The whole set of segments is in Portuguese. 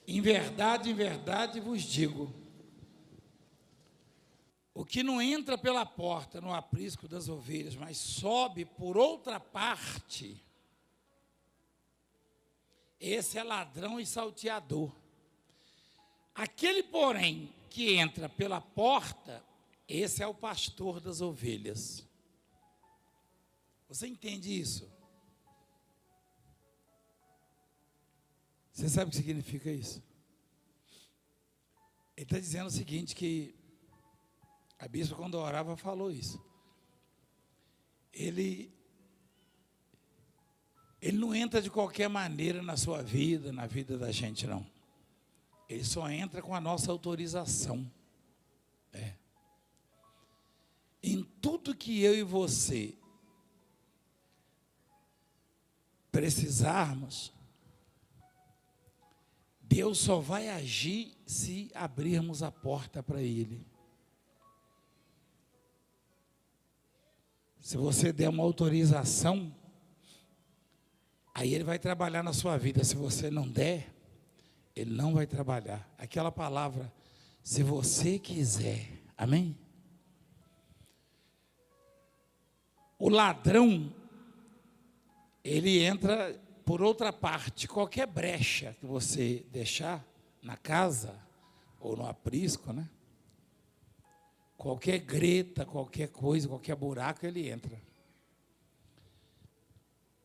em verdade vos digo, o que não entra pela porta no aprisco das ovelhas, mas sobe por outra parte, esse é ladrão e salteador. Aquele, porém, que entra pela porta, esse é o pastor das ovelhas. Você entende isso? Você sabe o que significa isso? Ele está dizendo o seguinte, que a bispa, quando orava, falou isso. Ele não entra de qualquer maneira na sua vida, na vida da gente, não. Ele só entra com a nossa autorização. Em tudo que eu e você precisarmos, Deus só vai agir se abrirmos a porta para Ele. Se você der uma autorização, aí Ele vai trabalhar na sua vida. Se você não der, Ele não vai trabalhar. Aquela palavra, se você quiser, amém? O ladrão, ele entra por outra parte. Qualquer brecha que você deixar na casa, ou no aprisco, né? Qualquer greta, qualquer coisa, qualquer buraco, ele entra.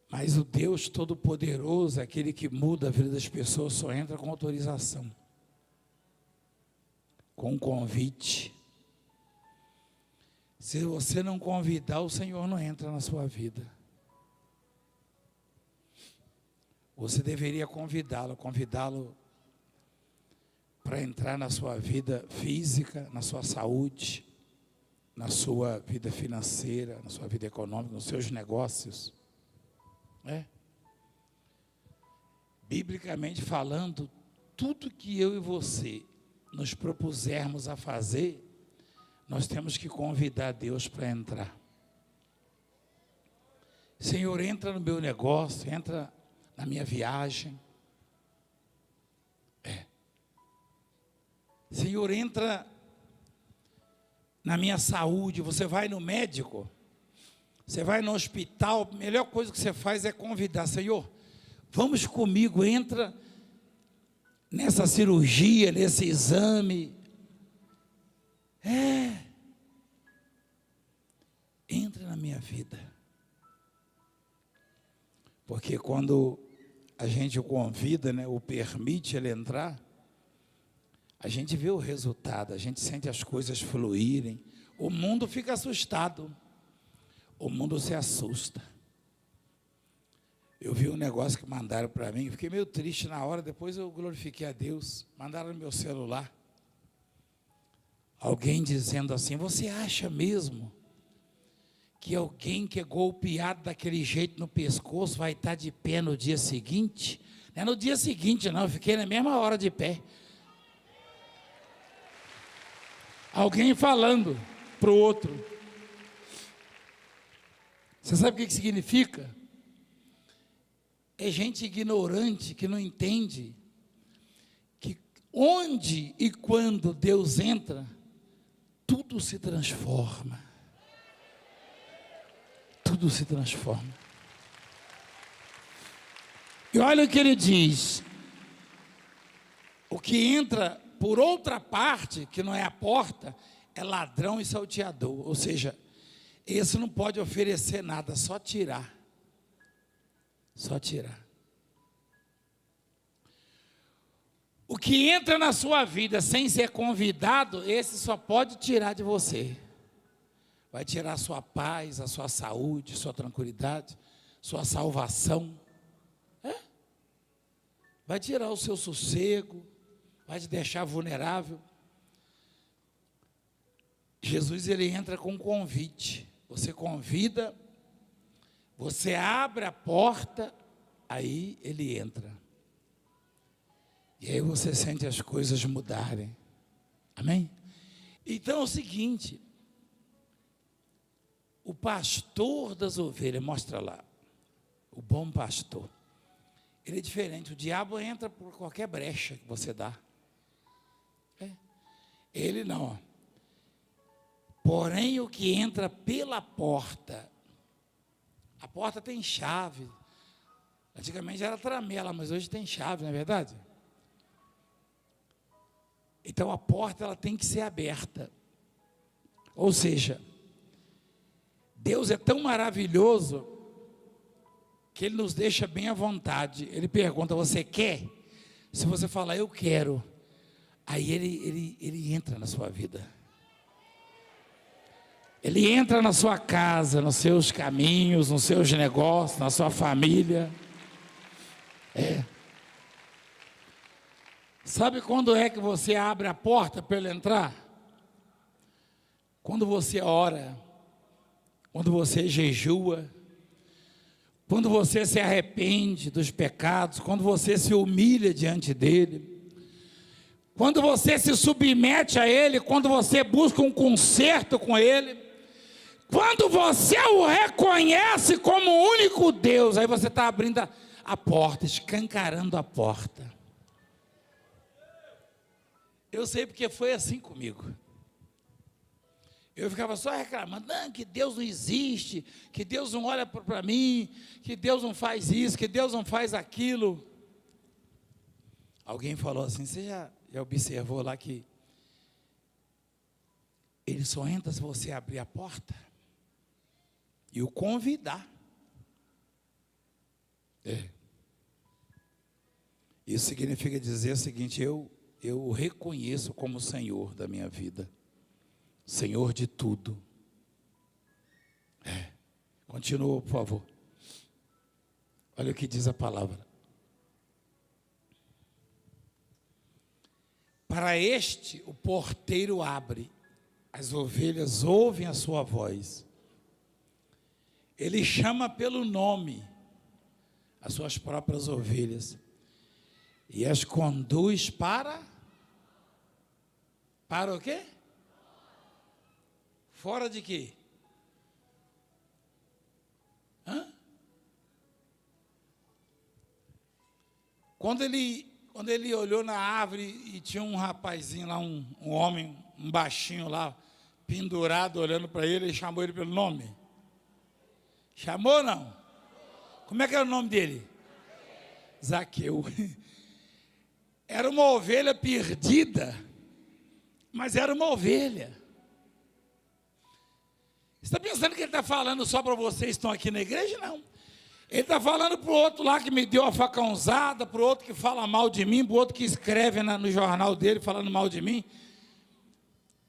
Mas o Deus Todo-Poderoso, aquele que muda a vida das pessoas, só entra com autorização, com convite. Se você não convidar, o Senhor não entra na sua vida. Você deveria convidá-lo para entrar na sua vida física, na sua saúde, na sua vida financeira, na sua vida econômica, nos seus negócios. Biblicamente falando, tudo que eu e você nos propusermos a fazer, nós temos que convidar Deus para entrar. Senhor, entra no meu negócio, entra na minha viagem. Senhor, entra na minha saúde. Você vai no médico, você vai no hospital, a melhor coisa que você faz é convidar. Senhor, vamos comigo, entra nessa cirurgia, nesse exame. Entra na minha vida. Porque quando a gente o convida, né, o permite ele entrar, a gente vê o resultado, a gente sente as coisas fluírem. O mundo fica assustado. O mundo se assusta. Eu vi um negócio que mandaram para mim, fiquei meio triste na hora, depois eu glorifiquei a Deus. Mandaram no meu celular. Alguém dizendo assim, você acha mesmo que alguém que é golpeado daquele jeito no pescoço vai estar de pé no dia seguinte? Não é no dia seguinte não, eu fiquei na mesma hora de pé. Alguém falando para o outro. Você sabe o que significa? É gente ignorante que não entende que onde e quando Deus entra, tudo se transforma. Tudo se transforma. E olha o que ele diz. O que entra por outra parte, que não é a porta, é ladrão e salteador. Ou seja, esse não pode oferecer nada, só tirar. Só tirar. O que entra na sua vida sem ser convidado, esse só pode tirar de você. Vai tirar a sua paz, a sua saúde, sua tranquilidade, sua salvação. Vai tirar o seu sossego, vai te deixar vulnerável. Jesus, ele entra com um convite. Você convida, você abre a porta, aí ele entra. E aí você sente as coisas mudarem. Amém? Então é o seguinte, o pastor das ovelhas, mostra lá, o bom pastor, ele é diferente. O diabo entra por qualquer brecha que você dá. Ele não. Ó. Porém, o que entra pela porta, a porta tem chave. Antigamente era tramela, mas hoje tem chave, não é verdade? Então a porta ela tem que ser aberta. Ou seja, Deus é tão maravilhoso que Ele nos deixa bem à vontade. Ele pergunta, você quer? Se você falar, eu quero, aí ele entra na sua vida. Ele entra na sua casa, nos seus caminhos, nos seus negócios, na sua família. Sabe quando é que você abre a porta para ele entrar? Quando você ora, quando você jejua, quando você se arrepende dos pecados, quando você se humilha diante dele, quando você se submete a ele, quando você busca um conserto com ele, quando você o reconhece como o único Deus, aí você está abrindo a porta, escancarando a porta. Eu sei porque foi assim comigo. Eu ficava só reclamando, não, que Deus não existe, que Deus não olha para mim, que Deus não faz isso, que Deus não faz aquilo. Alguém falou assim, você já observou lá que ele só entra se você abrir a porta e o convidar. Isso significa dizer o seguinte, eu o reconheço como Senhor da minha vida. Senhor de tudo. Continua, por favor. Olha o que diz a palavra. Para este, o porteiro abre, as ovelhas ouvem a sua voz. Ele chama pelo nome as suas próprias ovelhas e as conduz para o quê? Fora de quê? Quando ele olhou na árvore e tinha um rapazinho lá, um homem, um baixinho lá, pendurado, olhando para ele chamou ele pelo nome? Chamou ou não? Como é que era o nome dele? Zaqueu. Era uma ovelha perdida, mas era uma ovelha. Você está pensando que ele está falando só para vocês que estão aqui na igreja? Não. Ele está falando para o outro lá que me deu a facãozada, para o outro que fala mal de mim, para o outro que escreve no jornal dele falando mal de mim.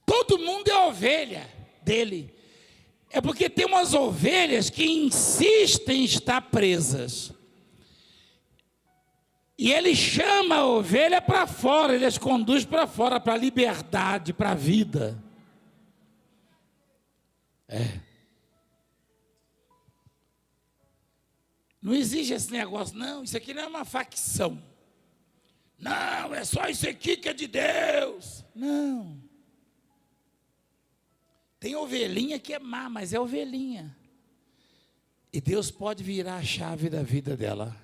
Todo mundo é ovelha dele. É porque tem umas ovelhas que insistem em estar presas. E ele chama a ovelha para fora, ele as conduz para fora, para a liberdade, para a vida. Não existe esse negócio, não, isso aqui não é uma facção. Não, é só isso aqui que é de Deus. Não. Tem ovelhinha que é má, mas é ovelhinha. E Deus pode virar a chave da vida dela.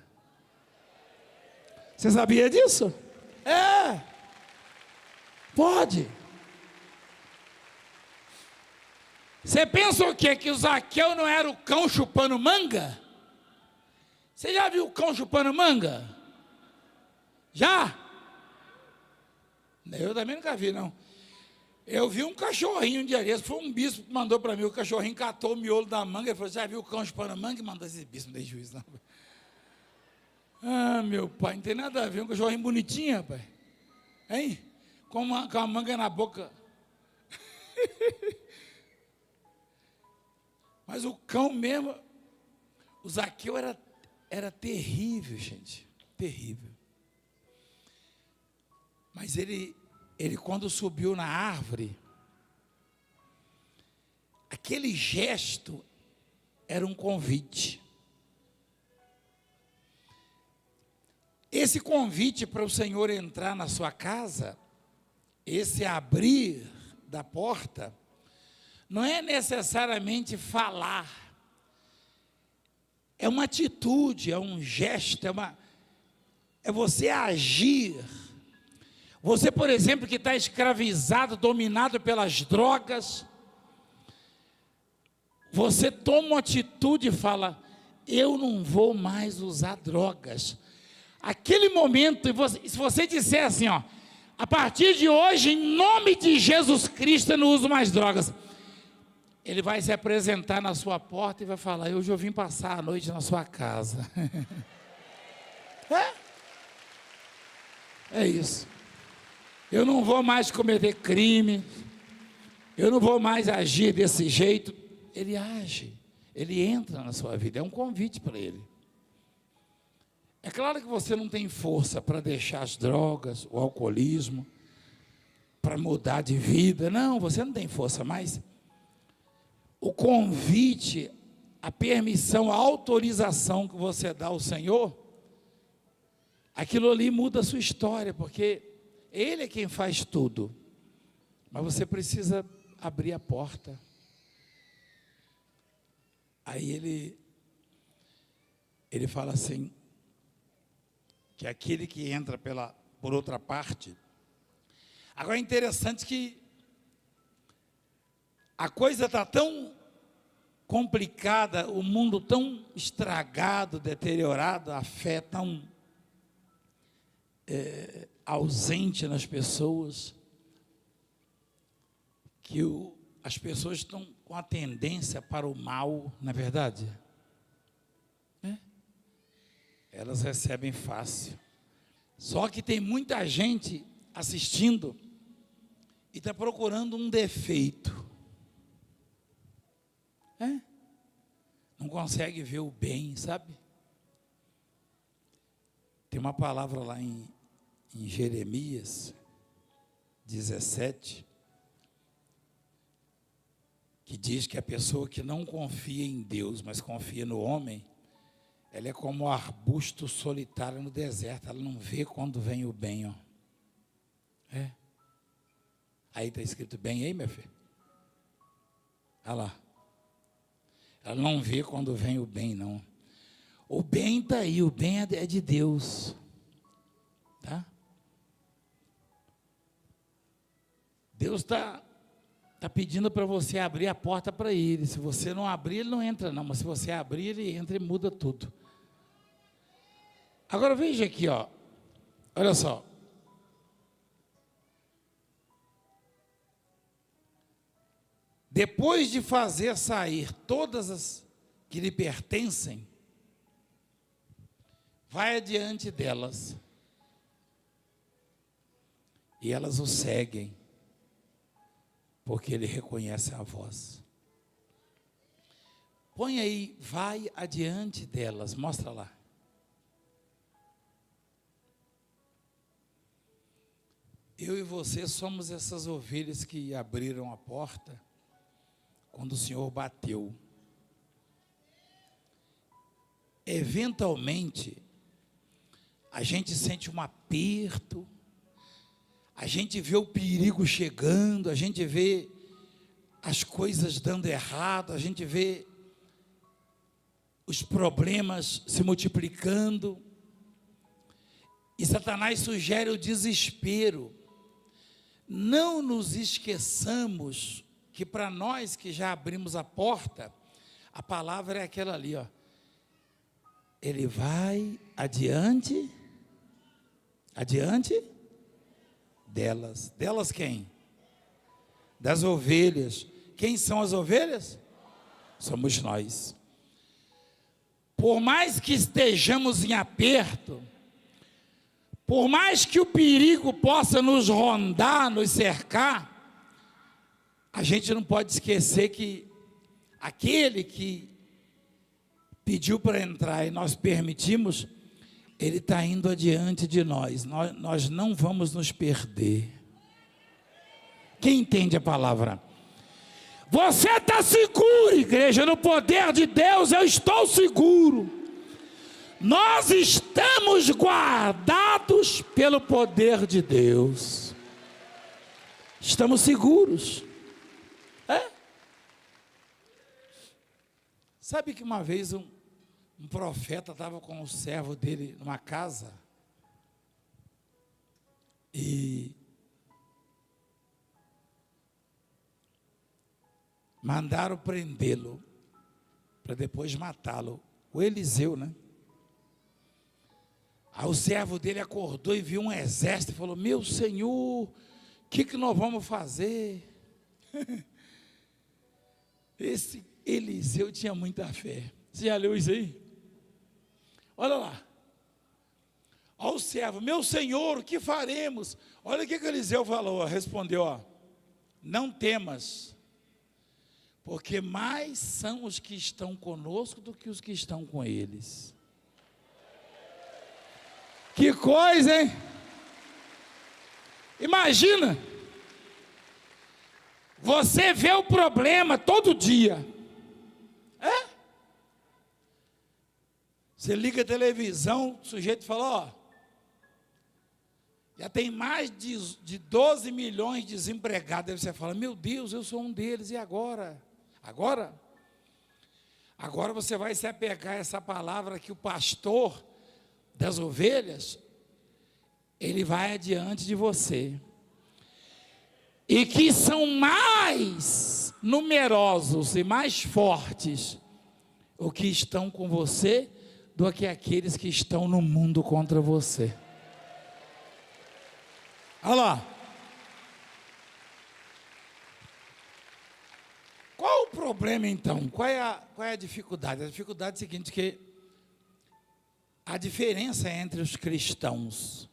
Você sabia disso? Pode. Você pensa o quê? Que o Zaqueu não era o cão chupando manga? Você já viu o cão chupando manga? Já? Eu também nunca vi, não. Eu vi um cachorrinho um dia desse, foi um bispo que mandou para mim, o cachorrinho catou o miolo da manga, ele falou, já viu o cão chupando manga? E mandou esse bispo, não tem juízo, não. Meu pai, não tem nada a ver, um cachorrinho bonitinho, rapaz. Hein? Com a manga na boca. Mas o cão mesmo, o Zaqueu era terrível, gente, terrível. Mas ele quando subiu na árvore, aquele gesto era um convite. Esse convite para o Senhor entrar na sua casa, esse abrir da porta, não é necessariamente falar, é uma atitude, é um gesto, é você agir. Você, por exemplo, que está escravizado, dominado pelas drogas, você toma uma atitude e fala: eu não vou mais usar drogas. Aquele momento, se você disser assim, ó, a partir de hoje, em nome de Jesus Cristo, eu não uso mais drogas. Ele vai se apresentar na sua porta e vai falar: hoje eu vim passar a noite na sua casa. É isso. Eu não vou mais cometer crime, eu não vou mais agir desse jeito. Ele age, ele entra na sua vida, é um convite para ele. É claro que você não tem força para deixar as drogas, o alcoolismo, para mudar de vida. Não, você não tem força, mas o convite, a permissão, a autorização que você dá ao Senhor, aquilo ali muda a sua história, porque Ele é quem faz tudo, mas você precisa abrir a porta. Aí ele fala assim, que aquele que entra por outra parte. Agora é interessante que a coisa está tão complicada, o mundo tão estragado, deteriorado, a fé tão ausente nas pessoas, que as pessoas estão com a tendência para o mal, não é verdade? Elas recebem fácil. Só que tem muita gente assistindo e está procurando um defeito. Não consegue ver o bem, sabe? Tem uma palavra lá em Jeremias 17, que diz que a pessoa que não confia em Deus, mas confia no homem, ela é como um arbusto solitário no deserto, ela não vê quando vem o bem, ó. Aí está escrito bem aí, meu filho? Olha lá. Ela não vê quando vem o bem, não. O bem está aí, o bem é de Deus. Tá? Deus está pedindo para você abrir a porta para Ele. Se você não abrir, Ele não entra não, mas se você abrir, Ele entra e muda tudo. Agora veja aqui, ó. Olha só. Depois de fazer sair todas as que lhe pertencem, vai adiante delas, e elas o seguem, porque ele reconhece a voz. Põe aí, vai adiante delas, mostra lá. Eu e você somos essas ovelhas que abriram a porta quando o Senhor bateu. Eventualmente, a gente sente um aperto, a gente vê o perigo chegando, a gente vê as coisas dando errado, a gente vê os problemas se multiplicando, e Satanás sugere o desespero. Não nos esqueçamos que para nós que já abrimos a porta, a palavra é aquela ali, ó. Ele vai adiante delas. Delas quem? Das ovelhas. Quem são as ovelhas? Somos nós. Por mais que estejamos em aperto, por mais que o perigo possa nos rondar, nos cercar, a gente não pode esquecer que aquele que pediu para entrar e nós permitimos, ele está indo adiante de nós. Nós não vamos nos perder. Quem entende a palavra? Você está seguro, igreja, no poder de Deus, eu estou seguro. Nós estamos guardados pelo poder de Deus. Estamos seguros. Sabe que uma vez um profeta estava com o servo dele numa casa, E mandaram prendê-lo para depois matá-lo. O Eliseu, né? Aí o servo dele acordou e viu um exército e falou: meu senhor, o que nós vamos fazer? Esse Eliseu tinha muita fé. Você já leu isso aí? Olha lá. Olha o servo: meu senhor, o que faremos? Olha o que Eliseu falou, respondeu: ó, não temas, porque mais são os que estão conosco do que os que estão com eles. Que coisa, hein? Imagina, você vê o problema todo dia. Você liga a televisão, o sujeito fala: ó, já tem mais de 12 milhões de desempregados. Aí você fala: meu Deus, eu sou um deles, e agora? Agora você vai se apegar a essa palavra que o pastor das ovelhas, ele vai adiante de você. E que são mais numerosos e mais fortes os que estão com você do que aqueles que estão no mundo contra você. Olha lá. Qual o problema então? Qual é a dificuldade? A dificuldade é a seguinte, que a diferença entre os cristãos.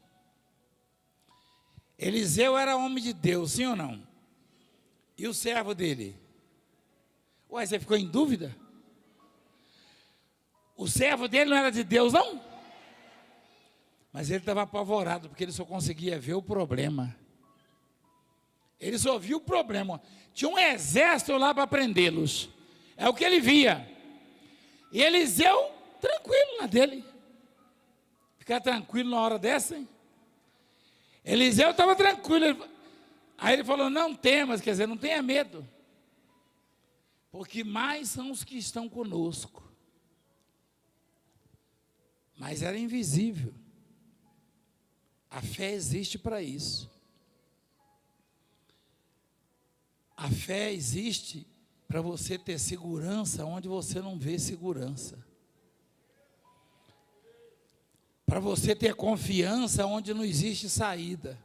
Eliseu era homem de Deus, sim ou não? E o servo dele? Ué, você ficou em dúvida? O servo dele não era de Deus, não? Mas ele estava apavorado, porque ele só conseguia ver o problema. Ele só viu o problema. Tinha um exército lá para prendê-los. É o que ele via. E Eliseu, tranquilo na dele. Ficar tranquilo na hora dessa, hein? Eliseu estava tranquilo. Aí ele falou: não temas, quer dizer, não tenha medo, porque mais são os que estão conosco. Mas era invisível. A fé existe para isso. A fé existe para você ter segurança onde você não vê segurança. Para você ter confiança onde não existe saída.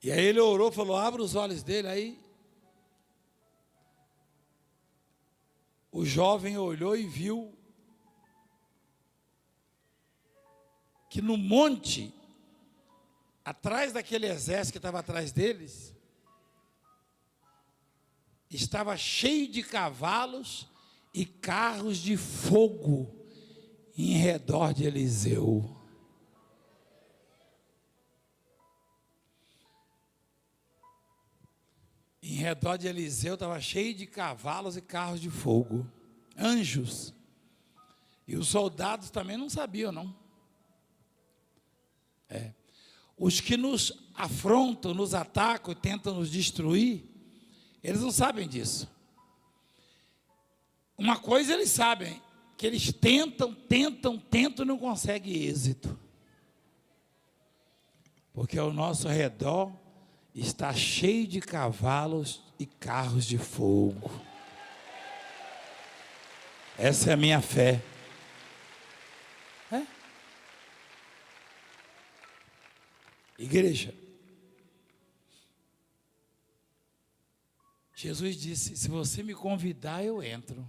E aí ele orou, falou: abre os olhos dele. Aí o jovem olhou e viu que no monte, atrás daquele exército que estava atrás deles, estava cheio de cavalos e carros de fogo em redor de Eliseu. Em redor de Eliseu estava cheio de cavalos e carros de fogo, anjos. E os soldados também não sabiam, não. Os que nos afrontam, nos atacam e tentam nos destruir, eles não sabem disso. Uma coisa eles sabem, que eles tentam e não conseguem êxito. Porque ao nosso redor está cheio de cavalos e carros de fogo. Essa é a minha fé. Igreja, Jesus disse: se você me convidar, eu entro.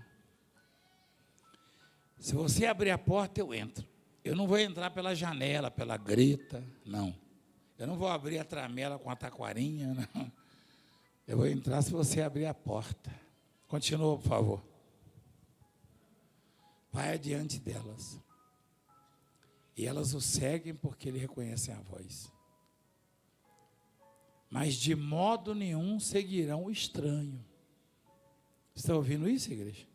Se você abrir a porta, eu entro. Eu não vou entrar pela janela, pela greta, não. Eu não vou abrir a tramela com a taquarinha, não. Eu vou entrar se você abrir a porta. Continua, por favor. Vai adiante delas. E elas o seguem porque eles reconhecem a voz. Mas de modo nenhum seguirão o estranho. Está ouvindo isso, igreja?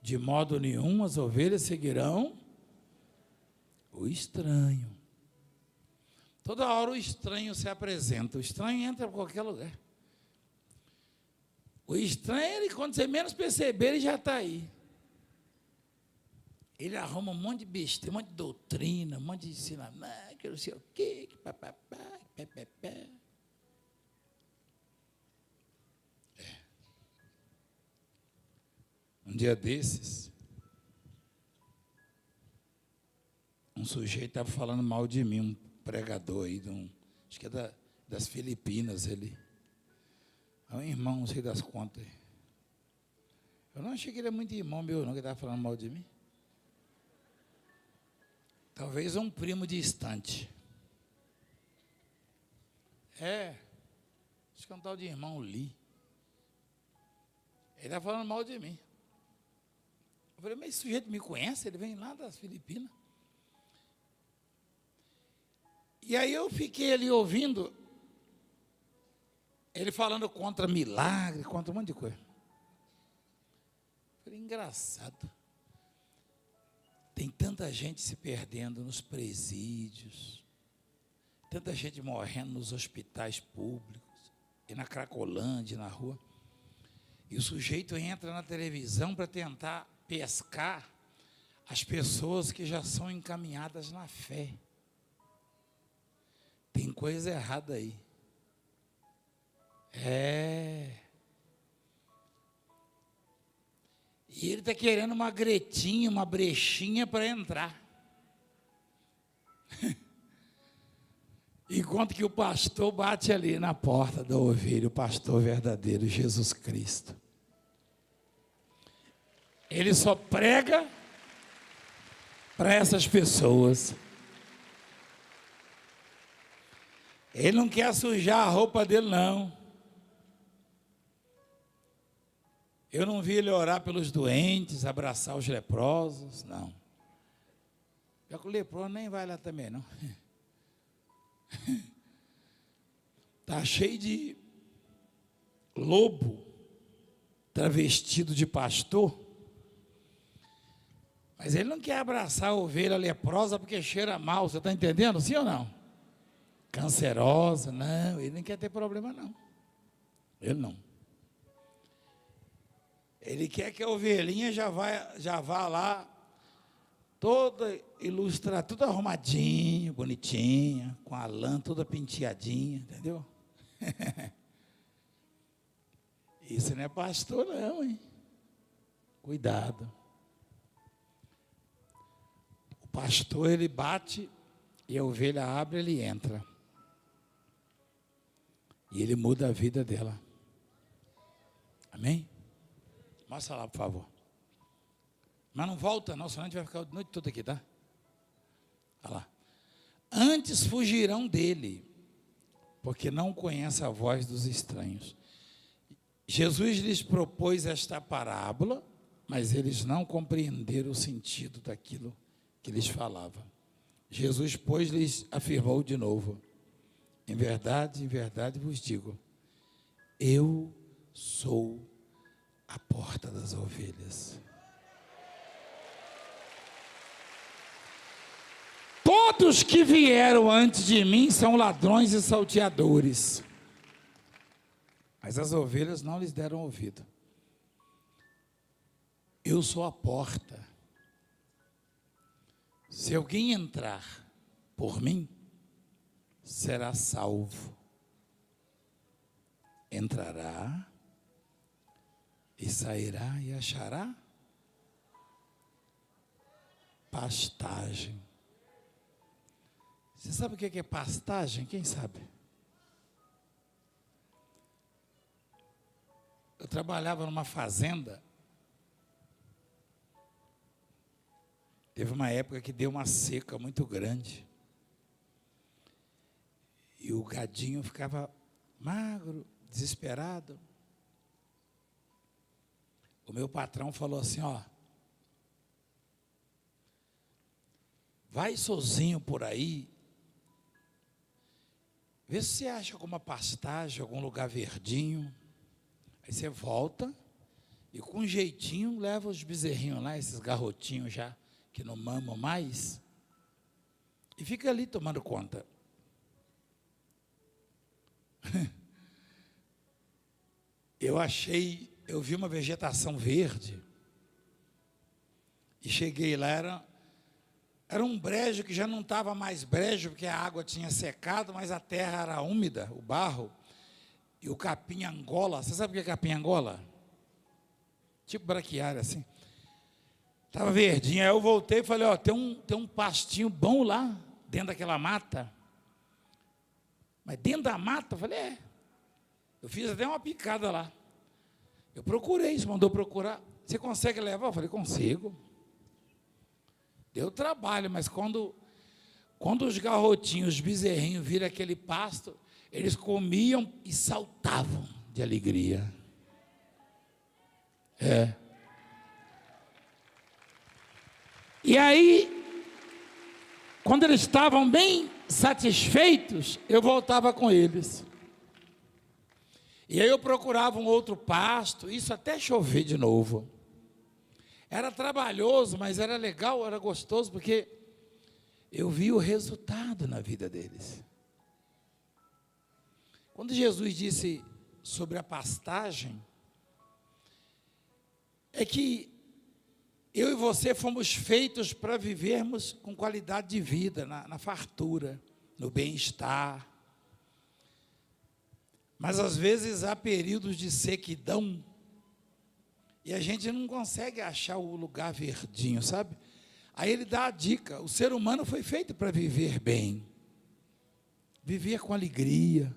De modo nenhum as ovelhas seguirão o estranho. Toda hora o estranho se apresenta. O estranho entra em qualquer lugar. O estranho, quando você menos perceber, ele já está aí. Ele arruma um monte de besteira, um monte de doutrina, um monte de ensinamento, que não sei o quê, que papapá, que pé. Um dia desses, um sujeito estava falando mal de mim, um pregador aí, acho que é das Filipinas, ele. É um irmão, não sei das contas. Eu não achei que ele é muito irmão meu, não, que estava falando mal de mim. Talvez um primo distante. Acho que é um tal de irmão Lee. Ele está falando mal de mim. Eu falei, mas esse sujeito me conhece? Ele vem lá das Filipinas. E aí eu fiquei ali ouvindo, ele falando contra milagre, contra um monte de coisa. Eu falei, engraçado. Tem tanta gente se perdendo nos presídios, tanta gente morrendo nos hospitais públicos, e na Cracolândia, na rua. E o sujeito entra na televisão para tentar pescar as pessoas que já são encaminhadas na fé. Tem coisa errada aí. E ele está querendo uma gretinha, uma brechinha para entrar. Enquanto que o pastor bate ali na porta da ovelha, o pastor verdadeiro, Jesus Cristo. Ele só prega para essas pessoas. Ele não quer sujar a roupa dele, não. Eu não vi ele orar pelos doentes, abraçar os leprosos, não. Já que o leproso nem vai lá também, não. Está cheio de lobo travestido de pastor, mas ele não quer abraçar a ovelha leprosa porque cheira mal, você está entendendo, sim ou não? Cancerosa, não, ele não quer ter problema, não. Ele não. Ele quer que a ovelhinha já vá lá, toda ilustrada, tudo arrumadinho, bonitinha, com a lã toda penteadinha, entendeu? Isso não é pastor, não, hein? Cuidado. O pastor, ele bate e a ovelha abre, ele entra. E ele muda a vida dela. Amém? Mostra lá, por favor. Mas não volta não, senão a gente vai ficar a noite toda aqui, tá? Olha lá. Antes fugirão dele, porque não conhece a voz dos estranhos. Jesus lhes propôs esta parábola, mas eles não compreenderam o sentido daquilo que lhes falava. Jesus, pois, lhes afirmou de novo: em verdade vos digo, eu sou a porta das ovelhas. Todos que vieram antes de mim são ladrões e salteadores, mas as ovelhas não lhes deram ouvido. Eu sou a porta. Se alguém entrar por mim, será salvo. Entrará e sairá e achará pastagem. Você sabe o que é pastagem? Quem sabe? Eu trabalhava numa fazenda. Teve uma época que deu uma seca muito grande. E o gadinho ficava magro, desesperado. O meu patrão falou assim, ó, vai sozinho por aí, vê se você acha alguma pastagem, algum lugar verdinho. Aí você volta e com um jeitinho leva os bezerrinhos lá, esses garrotinhos já, que não mamam mais, e fica ali tomando conta. Eu vi uma vegetação verde, E cheguei lá, era um brejo que já não estava mais brejo, porque a água tinha secado, mas a terra era úmida, o barro. E o capim Angola, você sabe o que é capim Angola? Tipo braquiária, assim. Estava verdinho, aí eu voltei e falei, ó, tem um pastinho bom lá, dentro daquela mata. Mas dentro da mata, eu falei, é. Eu fiz até uma picada lá. Eu procurei, você mandou procurar. Você consegue levar? Eu falei, consigo. Deu trabalho, mas quando os garrotinhos, os bezerrinhos viram aquele pasto, eles comiam e saltavam de alegria. É. E aí, quando eles estavam bem satisfeitos, eu voltava com eles. E aí eu procurava um outro pasto, isso até chover de novo. Era trabalhoso, mas era legal, era gostoso, porque eu vi o resultado na vida deles. Quando Jesus disse sobre a pastagem, é que eu e você fomos feitos para vivermos com qualidade de vida, na fartura, no bem-estar. Mas às vezes há períodos de sequidão e a gente não consegue achar o lugar verdinho, sabe? Aí ele dá a dica, o ser humano foi feito para viver bem, viver com alegria.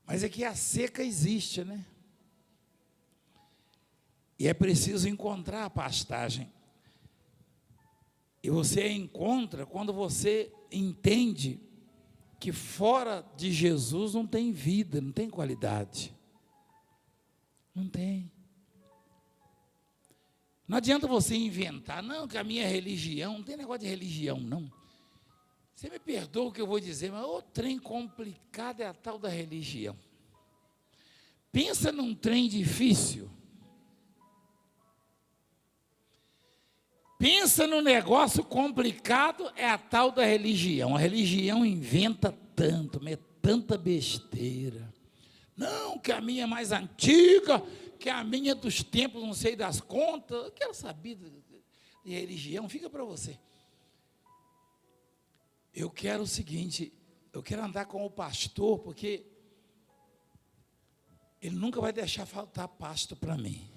Mas é que a seca existe, né? E é preciso encontrar a pastagem. E você a encontra quando você entende que fora de Jesus não tem vida, não tem qualidade. Não tem. Não adianta você inventar, não, que a minha religião, não tem negócio de religião, não. Você me perdoa o que eu vou dizer, mas o trem complicado é a tal da religião. Pensa num trem difícil. Pensa num negócio complicado, é a tal da religião. A religião inventa tanto, tanta besteira. Não, que a minha é mais antiga, que a minha é dos tempos, não sei das contas. Eu quero saber de religião, fica para você. Eu quero o seguinte, eu quero andar com o pastor, porque ele nunca vai deixar faltar pasto para mim.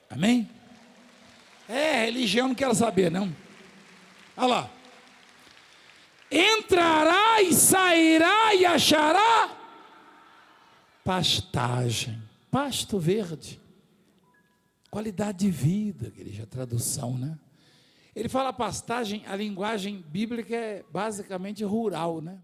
Amém? Religião não quero saber, não. Olha lá. Entrará e sairá e achará pastagem, pasto verde, qualidade de vida, igreja, a tradução, né? Ele fala pastagem, a linguagem bíblica é basicamente rural, né?